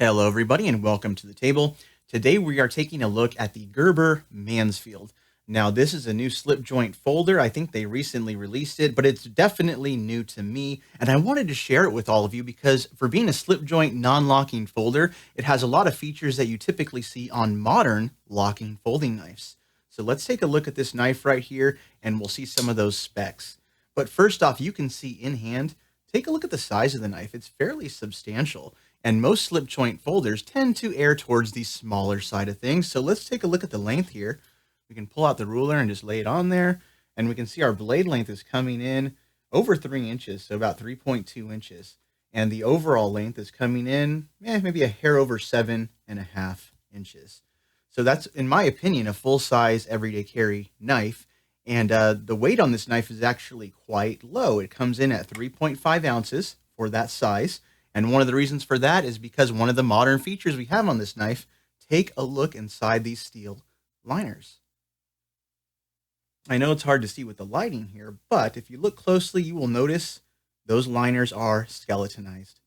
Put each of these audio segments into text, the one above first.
Hello, everybody, and welcome to the table. Today, we are taking a look at the Gerber Mansfield. Now, this is a new slip joint folder. I think they recently released it, but it's definitely new to me. And I wanted to share it with all of you because for being a slip joint non-locking folder, it has a lot of features that you typically see on modern locking folding knives. So let's take a look at this knife right here, and we'll see some of those specs. But first off, you can see in hand, take a look at the size of the knife. It's fairly substantial. And most slip joint folders tend to err towards the smaller side of things. So let's take a look at the length here. We can pull out the ruler and just lay it on there. And we can see our blade length is coming in over 3 inches, so about 3.2 inches. And the overall length is coming in maybe a hair over 7.5 inches. So that's, in my opinion, a full-size everyday carry knife. And the weight on this knife is actually quite low. It comes in at 3.5 ounces for that size. And one of the reasons for that is because one of the modern features we have on this knife, take a look inside these steel liners. I know it's hard to see with the lighting here, but if you look closely, you will notice those liners are skeletonized.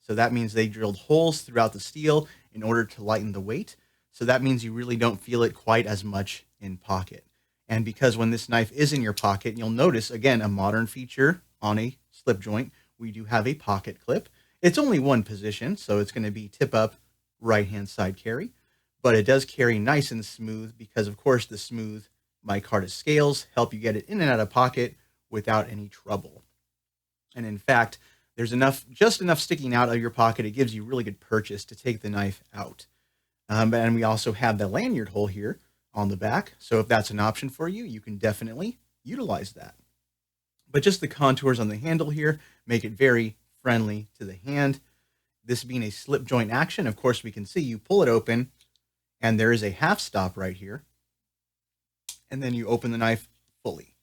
So that means they drilled holes throughout the steel in order to lighten the weight. So that means you really don't feel it quite as much in pocket. And because when this knife is in your pocket, you'll notice, again, a modern feature on a slip joint, we do have a pocket clip. It's only one position, so it's going to be tip up, right-hand side carry, but it does carry nice and smooth because, of course, the smooth micarta scales help you get it in and out of pocket without any trouble. And in fact, there's just enough sticking out of your pocket. It gives you really good purchase to take the knife out. And we also have the lanyard hole here on the back. So if that's an option for you, you can definitely utilize that. But just the contours on the handle here make it very friendly to the hand. This being a slip joint action, of course, we can see you pull it open and there is a half stop right here. And then you open the knife fully.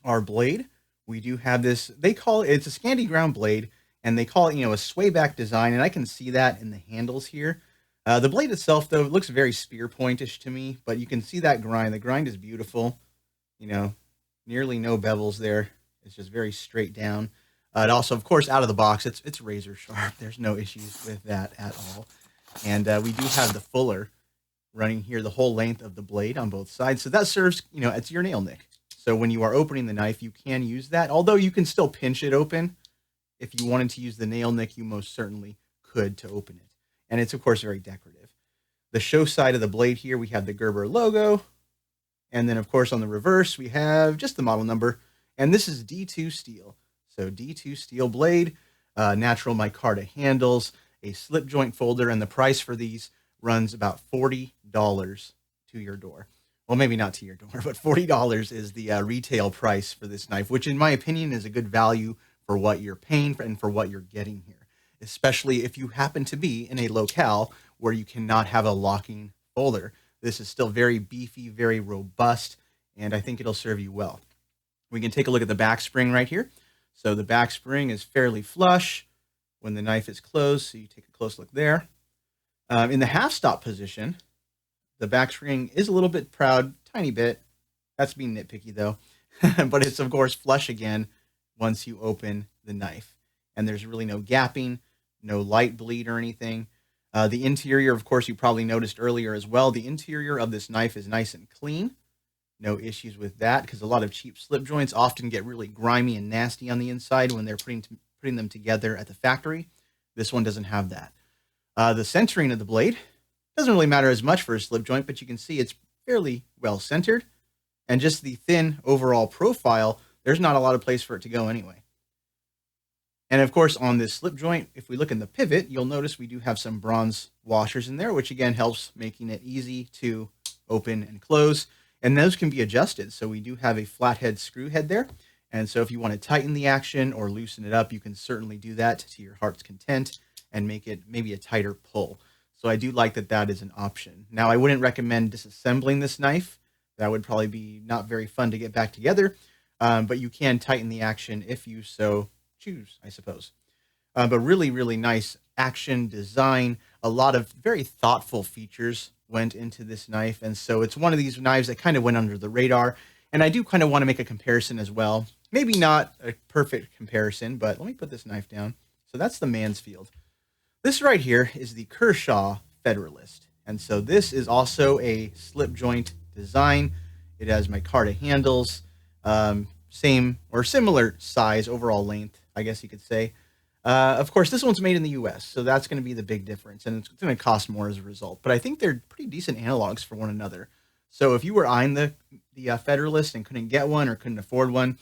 Our blade, we do have this, they call it, it's a Scandi ground blade, and they call it, a swayback design. And I can see that in the handles here. The blade itself, though, looks very spear pointish to me, but you can see that grind. The grind is beautiful, nearly no bevels there. It's just very straight down. It also, of course, out of the box, it's razor sharp. There's no issues with that at all. And we do have the fuller running here the whole length of the blade on both sides. So that serves, it's your nail nick. So when you are opening the knife, you can use that. Although you can still pinch it open. If you wanted to use the nail nick, you most certainly could to open it. And it's, of course, very decorative. The show side of the blade here, we have the Gerber logo. And then, of course, on the reverse, we have just the model number. And this is D2 steel. So D2 steel blade, natural micarta handles, a slip joint folder, and the price for these runs about $40 to your door. Well, maybe not to your door, but $40 is the retail price for this knife, which in my opinion is a good value for what you're paying for and for what you're getting here, especially if you happen to be in a locale where you cannot have a locking folder. This is still very beefy, very robust, and I think it'll serve you well. We can take a look at the back spring right here. So the back spring is fairly flush when the knife is closed. So you take a close look there. In the half stop position, the back spring is a little bit proud, tiny bit. That's being nitpicky though. But it's of course flush again once you open the knife. And there's really no gapping, no light bleed or anything. The interior, of course, you probably noticed earlier as well. The interior of this knife is nice and clean. No issues with that because a lot of cheap slip joints often get really grimy and nasty on the inside when they're putting them together at the factory. This one doesn't have that. The centering of the blade doesn't really matter as much for a slip joint, but you can see it's fairly well centered. And just the thin overall profile, there's not a lot of place for it to go anyway. And of course, on this slip joint, if we look in the pivot, you'll notice we do have some bronze washers in there, which again helps making it easy to open and close. And those can be adjusted. So we do have a flathead screw head there. And so if you want to tighten the action or loosen it up, you can certainly do that to your heart's content and make it maybe a tighter pull. So I do like that that is an option. Now, I wouldn't recommend disassembling this knife. That would probably be not very fun to get back together. But you can tighten the action if you so choose, I suppose. But really, really nice action design. A lot of very thoughtful features went into this knife. And so it's one of these knives that kind of went under the radar. And I do kind of want to make a comparison as well. Maybe not a perfect comparison, but let me put this knife down. So that's the Mansfield. This right here is the Kershaw Federalist. And so this is also a slip joint design. It has micarta handles, same or similar size, overall length, I guess you could say. Of course, this one's made in the US, so that's going to be the big difference, and it's going to cost more as a result. But I think they're pretty decent analogs for one another. So if you were eyeing the Federalist and couldn't get one or couldn't afford one,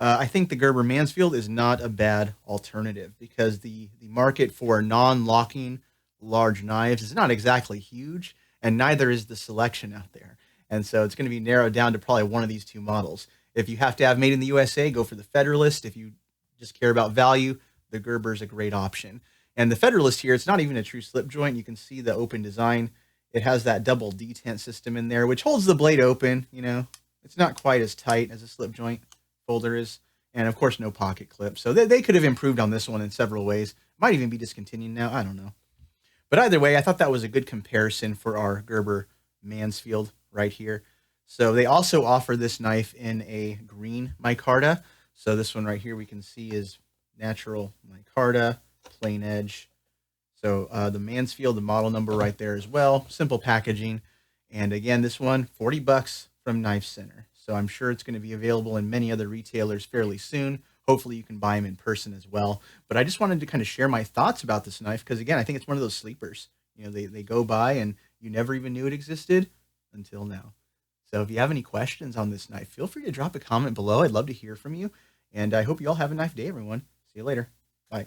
I think the Gerber Mansfield is not a bad alternative because the market for non-locking large knives is not exactly huge, and neither is the selection out there. And so it's going to be narrowed down to probably one of these two models. If you have to have made in the USA, go for the Federalist. If you just care about value, the Gerber is a great option. And the Federalist here, it's not even a true slip joint. You can see the open design. It has that double detent system in there, which holds the blade open. You know, it's not quite as tight as a slip joint folder is. And of course, no pocket clip. So they could have improved on this one in several ways. Might even be discontinued now. I don't know. But either way, I thought that was a good comparison for our Gerber Mansfield right here. So they also offer this knife in a green micarta. So this one right here we can see is natural micarta, plain edge. So the Mansfield, the model number right there as well. Simple packaging. And again, this one, 40 bucks from Knife Center. So I'm sure it's going to be available in many other retailers fairly soon. Hopefully you can buy them in person as well. But I just wanted to kind of share my thoughts about this knife because, again, I think it's one of those sleepers. You know, they go by and you never even knew it existed until now. So if you have any questions on this knife, feel free to drop a comment below. I'd love to hear from you. And I hope you all have a nice day, everyone. See you later. Bye.